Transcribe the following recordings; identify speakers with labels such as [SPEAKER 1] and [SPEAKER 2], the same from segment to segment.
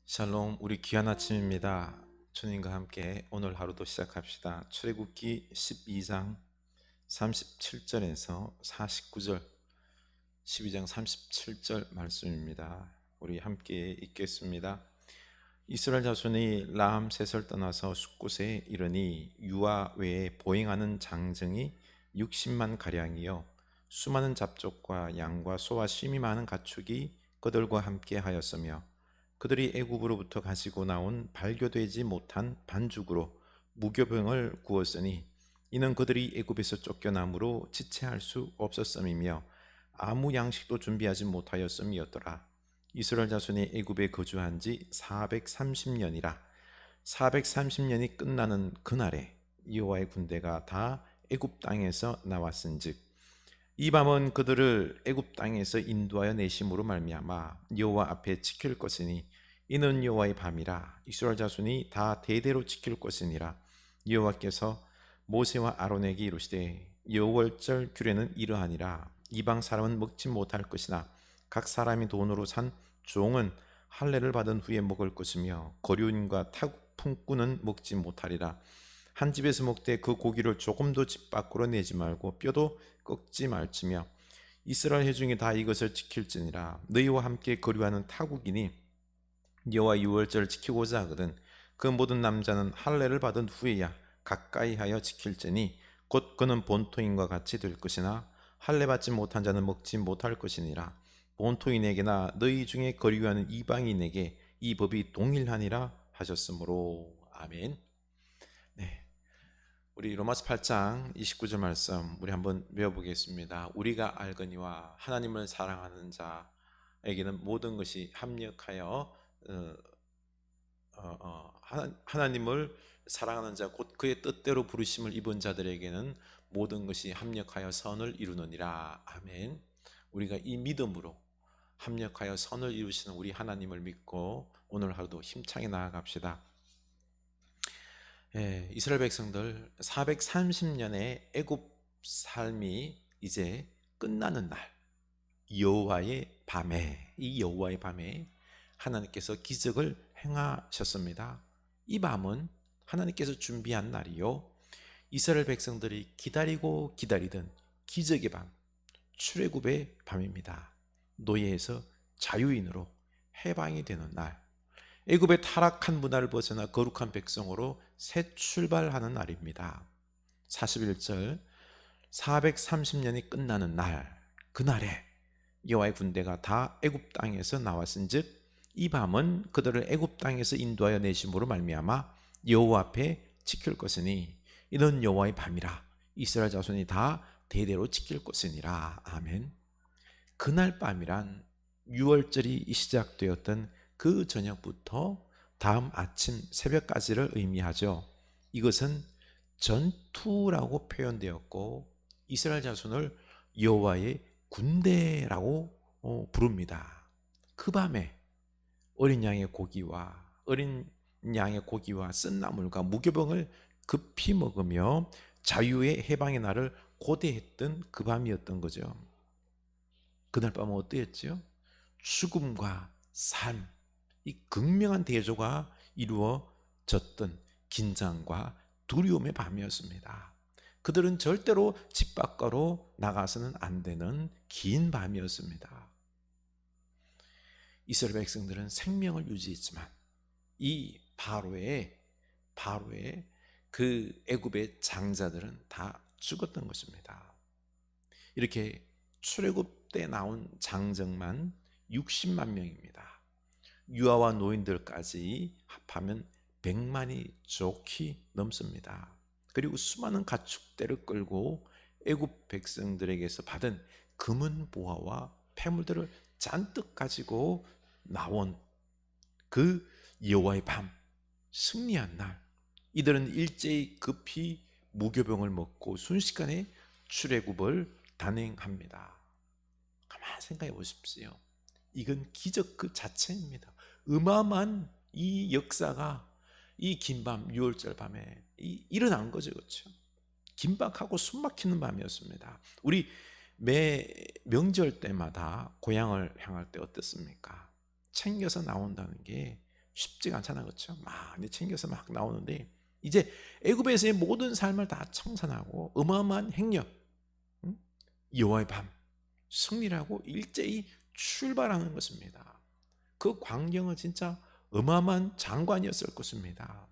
[SPEAKER 1] 샬롬, 우리 귀한 아침입니다. 주님과 함께 오늘 하루도 시작합시다. 출애굽기 12장 37절에서 49절, 12장 37절 말씀입니다. 우리 함께 읽겠습니다. 이스라엘 자손이 라암셋을 떠나서 숫곳에 이르니 유아 외에 보행하는 장정이 60만 가량이요 수많은 잡족과 양과 소와 쉼이 많은 가축이 그들과 함께 하였으며 그들이 애굽으로부터 가지고 나온 발교되지 못한 반죽으로 무교병을 구웠으니 이는 그들이 애굽에서 쫓겨남으로 지체할 수 없었음이며 아무 양식도 준비하지 못하였음이었더라. 이스라엘 자손이 애굽에 거주한 지 430년이라. 430년이 끝나는 그날에 여호와의 군대가 다 애굽 땅에서 나왔은즉 이 밤은 그들을 애굽 땅에서 인도하여 내심으로 말미암아 여호와 앞에 지킬 것이니 이는 여호와의 밤이라. 이스라엘 자손이 다 대대로 지킬 것이니라. 여호와께서 모세와 아론에게 이르시되 여월절 규례는 이러하니라. 이방 사람은 먹지 못할 것이나 각 사람이 돈으로 산 종은 할례를 받은 후에 먹을 것이며 거류인과 품꾼은 먹지 못하리라. 한 집에서 먹되 그 고기를 조금도 집 밖으로 내지 말고 뼈도 꺾지 말지며 이스라엘 회중이 다 이것을 지킬지니라. 너희와 함께 거류하는 타국이니 여호와 유월절을 지키고자 하거든 그 모든 남자는 할례를 받은 후에야 가까이 하여 지킬지니 곧 그는 본토인과 같이 될 것이나 할례 받지 못한 자는 먹지 못할 것이니라. 본토인에게나 너희 중에 거류하는 이방인에게 이 법이 동일하니라 하셨으므로. 아멘. 네, 우리 로마서 8장 29절 말씀 우리 한번 외워보겠습니다. 우리가 알거니와 하나님을 사랑하는 자에게는 모든 것이 합력하여 하나님을 사랑하는 자 곧 그의 뜻대로 부르심을 입은 자들에게는 모든 것이 합력하여 선을 이루느니라. 아멘. 우리가 이 믿음으로 합력하여 선을 이루시는 우리 하나님을 믿고 오늘 하루도 힘차게 나아갑시다. 이스라엘 백성들 430년의 애굽 삶이 이제 끝나는 날, 여호와의 밤에, 이 여호와의 밤에 하나님께서 기적을 행하셨습니다. 이 밤은 하나님께서 준비한 날이요 이스라엘 백성들이 기다리고 기다리던 기적의 밤, 출애굽의 밤입니다. 노예에서 자유인으로 해방이 되는 날, 애굽의 타락한 문화를 벗어나 거룩한 백성으로 새 출발하는 날입니다. 41절 430년이 끝나는 날, 그날에 여호와의 군대가 다 애굽 땅에서 나왔은즉 이 밤은 그들을 애굽 땅에서 인도하여 내심으로 말미암아 여호와 앞에 지킬 것이니 이는 여호와의 밤이라. 이스라엘 자손이 다 대대로 지킬 것이니라. 아멘. 그날 밤이란 유월절이 시작되었던 그 저녁부터 다음 아침 새벽까지를 의미하죠. 이것은 전투라고 표현되었고 이스라엘 자손을 여호와의 군대라고 부릅니다. 그 밤에 어린 양의 고기와 쓴 나물과 무교병을 급히 먹으며 자유의 해방의 날을 고대했던 그 밤이었던 거죠. 그날 밤은 어떠했죠? 죽음과 삶, 이 극명한 대조가 이루어졌던 긴장과 두려움의 밤이었습니다. 그들은 절대로 집 밖으로 나가서는 안 되는 긴 밤이었습니다. 이스라엘 백성들은 생명을 유지했지만 이 바로의 그 애굽의 장자들은 다 죽었던 것입니다. 이렇게 출애굽 때 나온 장정만 60만 명입니다. 유아와 노인들까지 합하면 100만이 좋게 넘습니다. 그리고 수많은 가축대를 끌고 애굽 백성들에게서 받은 금은 보화와 폐물들을 잔뜩 가지고 나온 그 여호와의 밤, 승리한 날, 이들은 일제히 급히 무교병을 먹고 순식간에 출애굽을 단행합니다. 가만히 생각해 보십시오. 이건 기적 그 자체입니다. 어마어마한 이 역사가 이 긴 밤, 6월절 밤에 일어난 거죠. 그렇죠? 긴박하고 숨막히는 밤이었습니다. 우리 매 명절 때마다 고향을 향할 때 어떻습니까? 챙겨서 나온다는 게 쉽지가 않잖아요. 그렇죠? 많이 챙겨서 막 나오는데 이제 애굽에서의 모든 삶을 다 청산하고 어마어마한 행력, 응? 여호와의 밤, 승리라고 일제히 출발하는 것입니다. 그 광경은 진짜 어마어마한 장관이었을 것입니다.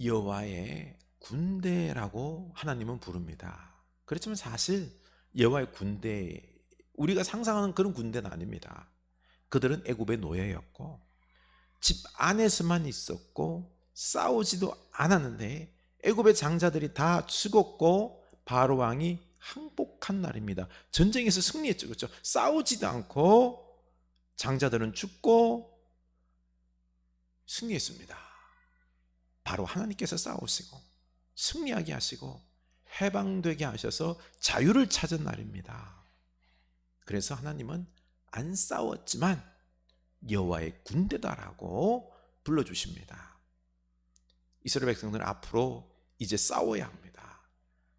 [SPEAKER 1] 여호와의 군대라고 하나님은 부릅니다. 그렇지만 사실 여호와의 군대, 우리가 상상하는 그런 군대는 아닙니다. 그들은 애굽의 노예였고 집 안에서만 있었고 싸우지도 않았는데 애굽의 장자들이 다 죽었고 바로 왕이 항복한 날입니다. 전쟁에서 승리했죠. 그렇죠? 싸우지도 않고 장자들은 죽고 승리했습니다. 바로 하나님께서 싸우시고 승리하게 하시고 해방되게 하셔서 자유를 찾은 날입니다. 그래서 하나님은 안 싸웠지만 여호와의 군대다라고 불러주십니다. 이스라엘 백성들은 앞으로 이제 싸워야 합니다.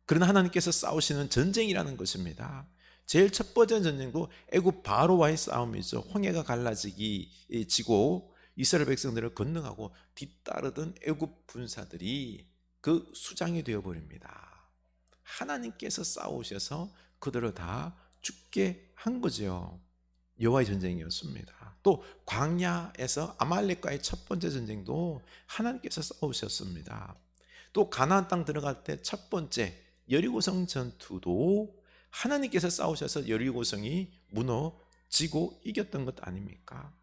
[SPEAKER 1] 그러나 하나님께서 싸우시는 전쟁이라는 것입니다. 제일 첫 번째 전쟁도 애굽 바로와의 싸움이죠. 홍해가 갈라지기 지고 이스라엘 백성들을 건너가고 뒤따르던 애굽 군사들이 그 수장이 되어버립니다. 하나님께서 싸우셔서 그들을 다 죽게 한 거죠. 여호와의 전쟁이었습니다. 또 광야에서 아말렉과의 첫 번째 전쟁도 하나님께서 싸우셨습니다. 또 가나안 땅 들어갈 때 첫 번째 여리고성 전투도 하나님께서 싸우셔서 여리고성이 무너지고 이겼던 것 아닙니까?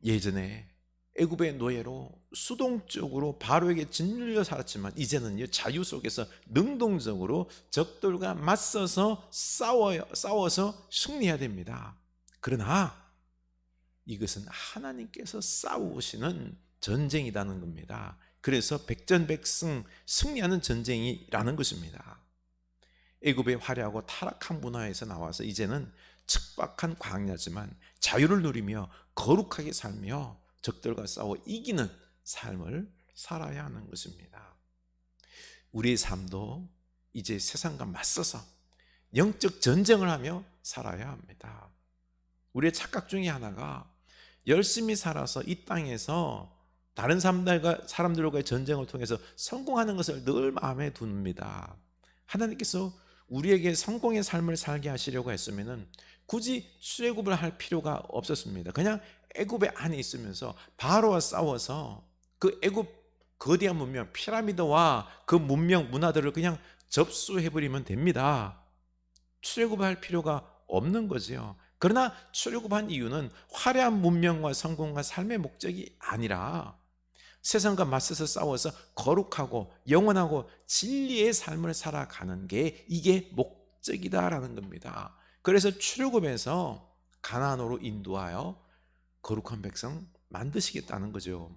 [SPEAKER 1] 예전에 애굽의 노예로 수동적으로 바로에게 짓눌려 살았지만 이제는요, 자유 속에서 능동적으로 적들과 맞서서 싸워서 승리해야 됩니다. 그러나 이것은 하나님께서 싸우시는 전쟁이라는 겁니다. 그래서 백전백승 승리하는 전쟁이라는 것입니다. 애굽의 화려하고 타락한 문화에서 나와서 이제는 척박한 광야지만 자유를 누리며 거룩하게 살며 적들과 싸워 이기는 삶을 살아야 하는 것입니다. 우리의 삶도 이제 세상과 맞서서 영적 전쟁을 하며 살아야 합니다. 우리의 착각 중에 하나가 열심히 살아서 이 땅에서 다른 사람들과의 전쟁을 통해서 성공하는 것을 늘 마음에 둡니다. 하나님께서 우리에게 성공의 삶을 살게 하시려고 했으면 굳이 출애굽을 할 필요가 없었습니다. 그냥 애굽의 안에 있으면서 바로와 싸워서 그 애굽 거대한 문명, 피라미드와 그 문명, 문화들을 그냥 접수해버리면 됩니다. 출애굽할 필요가 없는 거지요. 그러나 출애굽한 이유는 화려한 문명과 성공과 삶의 목적이 아니라 세상과 맞서서 싸워서 거룩하고 영원하고 진리의 삶을 살아가는 게 이게 목적이다라는 겁니다. 그래서 출애굽에서 가나안으로 인도하여 거룩한 백성 만드시겠다는 거죠.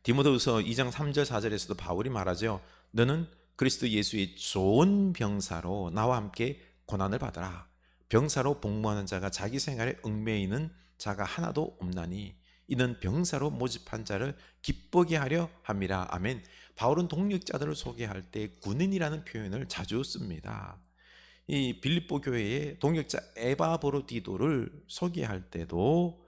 [SPEAKER 1] 디모데후서 2장 3절 4절에서도 바울이 말하죠. 너는 그리스도 예수의 좋은 병사로 나와 함께 고난을 받아라. 병사로 복무하는 자가 자기 생활에 얽매이는 자가 하나도 없나니 이는 병사로 모집한 자를 기쁘게 하려 함이라. 아멘. 바울은 동력자들을 소개할 때 군인이라는 표현을 자주 씁니다. 이 빌립보 교회의 동역자 에바브로디도를 소개할 때도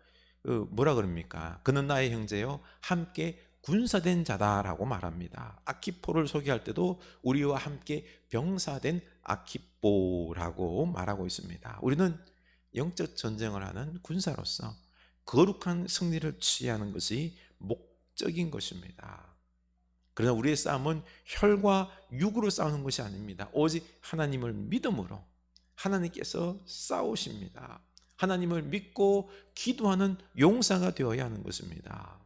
[SPEAKER 1] 뭐라 그럽니까? 그는 나의 형제요 함께 군사된 자다라고 말합니다. 아키포를 소개할 때도 우리와 함께 병사된 아키포라고 말하고 있습니다. 우리는 영적 전쟁을 하는 군사로서 거룩한 승리를 취하는 것이 목적인 것입니다. 그러나 우리의 싸움은 혈과 육으로 싸우는 것이 아닙니다. 오직 하나님을 믿음으로 하나님께서 싸우십니다. 하나님을 믿고 기도하는 용사가 되어야 하는 것입니다.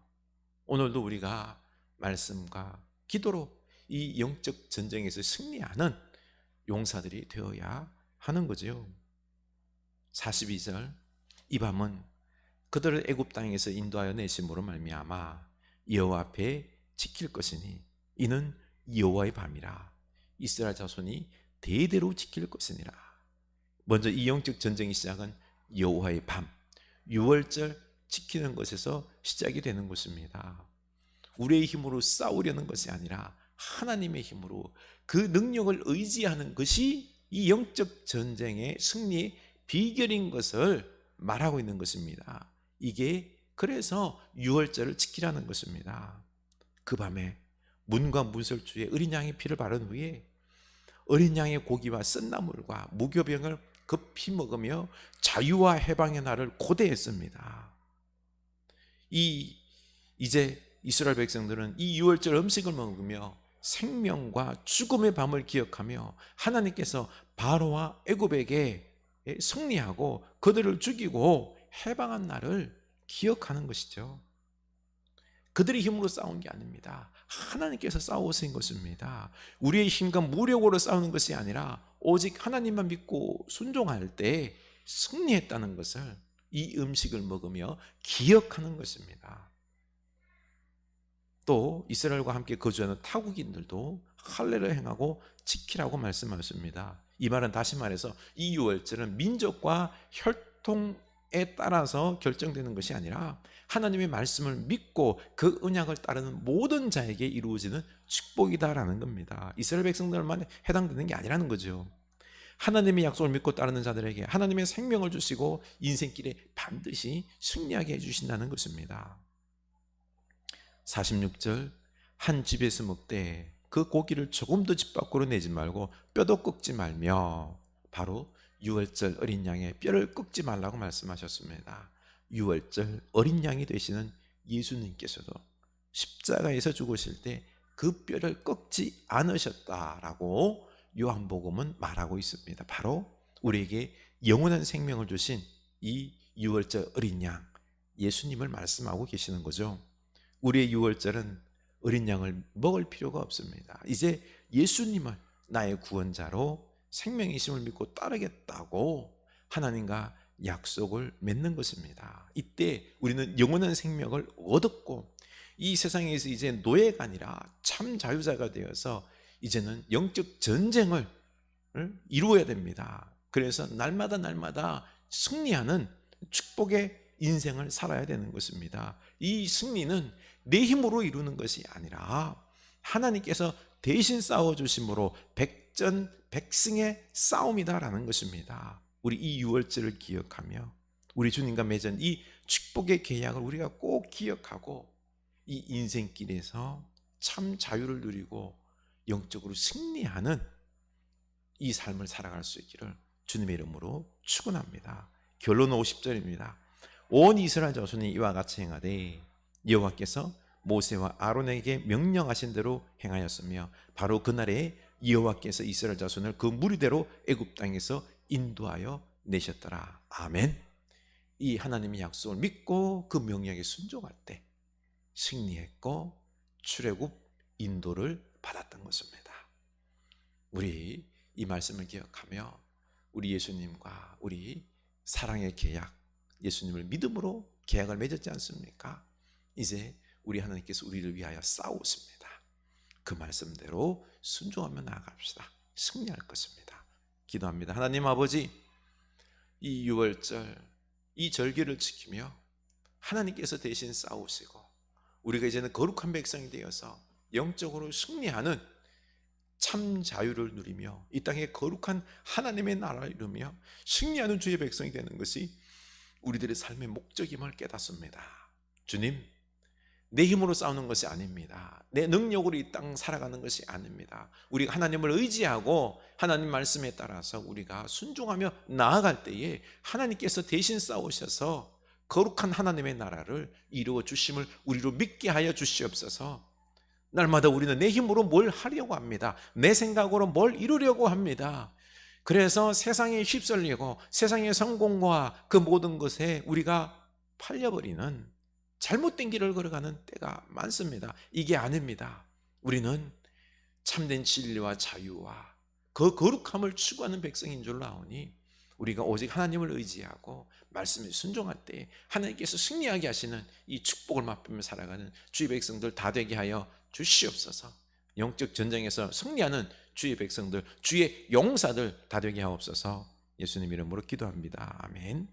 [SPEAKER 1] 오늘도 우리가 말씀과 기도로 이 영적 전쟁에서 승리하는 용사들이 되어야 하는 거죠. 42절 이 밤은 그들을 애굽 땅에서 인도하여 내심으로 말미암아 여호와 앞에 지킬 것이니 이는 여호와의 밤이라. 이스라엘 자손이 대대로 지킬 것이니라. 먼저 이 영적 전쟁의 시작은 여호와의 밤, 유월절 지키는 것에서 시작이 되는 것입니다. 우리의 힘으로 싸우려는 것이 아니라 하나님의 힘으로 그 능력을 의지하는 것이 이 영적 전쟁의 승리의 비결인 것을 말하고 있는 것입니다. 이게 그래서 유월절을 지키라는 것입니다. 그 밤에 문과 문설주에 어린 양의 피를 바른 후에 어린 양의 고기와 쓴나물과 무교병을 급히 먹으며 자유와 해방의 날을 고대했습니다. 이제 이스라엘 백성들은 이 유월절 음식을 먹으며 생명과 죽음의 밤을 기억하며 하나님께서 바로와 애굽에게 승리하고 그들을 죽이고 해방한 날을 기억하는 것이죠. 그들의 힘으로 싸운 게 아닙니다. 하나님께서 싸우신 것입니다. 우리의 힘과 무력으로 싸우는 것이 아니라 오직 하나님만 믿고 순종할 때 승리했다는 것을 이 음식을 먹으며 기억하는 것입니다. 또 이스라엘과 함께 거주하는 타국인들도 할례를 행하고 지키라고 말씀하십니다. 이 말은 다시 말해서 이 유월절은 민족과 혈통에 따라서 결정되는 것이 아니라 하나님의 말씀을 믿고 그 언약을 따르는 모든 자에게 이루어지는 축복이다라는 겁니다. 이스라엘 백성들만 해당되는 게 아니라는 거죠. 하나님의 약속을 믿고 따르는 자들에게 하나님의 생명을 주시고 인생길에 반드시 승리하게 해주신다는 것입니다. 46절 한 집에서 먹되 그 고기를 조금도 집 밖으로 내지 말고 뼈도 꺾지 말며, 바로 유월절 어린 양의 뼈를 꺾지 말라고 말씀하셨습니다. 유월절 어린 양이 되시는 예수님께서도 십자가에서 죽으실 때 그 뼈를 꺾지 않으셨다라고 요한복음은 말하고 있습니다. 바로 우리에게 영원한 생명을 주신 이 유월절 어린 양 예수님을 말씀하고 계시는 거죠. 우리의 유월절은 어린 양을 먹을 필요가 없습니다. 이제 예수님을 나의 구원자로 생명이심을 믿고 따르겠다고 하나님과 약속을 맺는 것입니다. 이때 우리는 영원한 생명을 얻었고 이 세상에서 이제 노예가 아니라 참 자유자가 되어서 이제는 영적 전쟁을 이루어야 됩니다. 그래서 날마다 승리하는 축복의 인생을 살아야 되는 것입니다. 이 승리는 내 힘으로 이루는 것이 아니라 하나님께서 대신 싸워주심으로 백전백승의 싸움이다라는 것입니다. 우리 이 유월절을 기억하며 우리 주님과 맺은 이 축복의 계약을 우리가 꼭 기억하고 이 인생길에서 참 자유를 누리고 영적으로 승리하는 이 삶을 살아갈 수 있기를 주님의 이름으로 축원합니다. 결론 50절입니다. 온 이스라엘 자손이 이와 같이 행하되 여호와께서 모세와 아론에게 명령하신 대로 행하였으며 바로 그날에 여호와께서 이스라엘 자손을 그 무리대로 애굽 땅에서 인도하여 내셨더라. 아멘. 이 하나님의 약속을 믿고 그 명령에 순종할 때 승리했고 출애굽 인도를 받았던 것입니다. 우리 이 말씀을 기억하며 우리 예수님과 우리 사랑의 계약, 예수님을 믿음으로 계약을 맺었지 않습니까? 이제 우리 하나님께서 우리를 위하여 싸우십니다. 그 말씀대로 순종하며 나아갑시다. 승리할 것입니다. 기도합니다. 하나님 아버지, 이 유월절, 이 절기를 지키며 하나님께서 대신 싸우시고 우리가 이제는 거룩한 백성이 되어서 영적으로 승리하는 참 자유를 누리며 이 땅에 거룩한 하나님의 나라를 이루며 승리하는 주의 백성이 되는 것이 우리들의 삶의 목적임을 깨닫습니다. 주님, 내 힘으로 싸우는 것이 아닙니다. 내 능력으로 이 땅 살아가는 것이 아닙니다. 우리가 하나님을 의지하고 하나님 말씀에 따라서 우리가 순종하며 나아갈 때에 하나님께서 대신 싸우셔서 거룩한 하나님의 나라를 이루어 주심을 우리로 믿게 하여 주시옵소서. 날마다 우리는 내 힘으로 뭘 하려고 합니다. 내 생각으로 뭘 이루려고 합니다. 그래서 세상에 휩쓸리고 세상의 성공과 그 모든 것에 우리가 팔려버리는 잘못된 길을 걸어가는 때가 많습니다. 이게 아닙니다. 우리는 참된 진리와 자유와 그 거룩함을 추구하는 백성인 줄 아오니 우리가 오직 하나님을 의지하고 말씀에 순종할 때 하나님께서 승리하게 하시는 이 축복을 맛보며 살아가는 주의 백성들 다 되게 하여 주시옵소서. 영적 전쟁에서 승리하는 주의 백성들, 주의 용사들 다 되게 하옵소서. 예수님 이름으로 기도합니다. 아멘.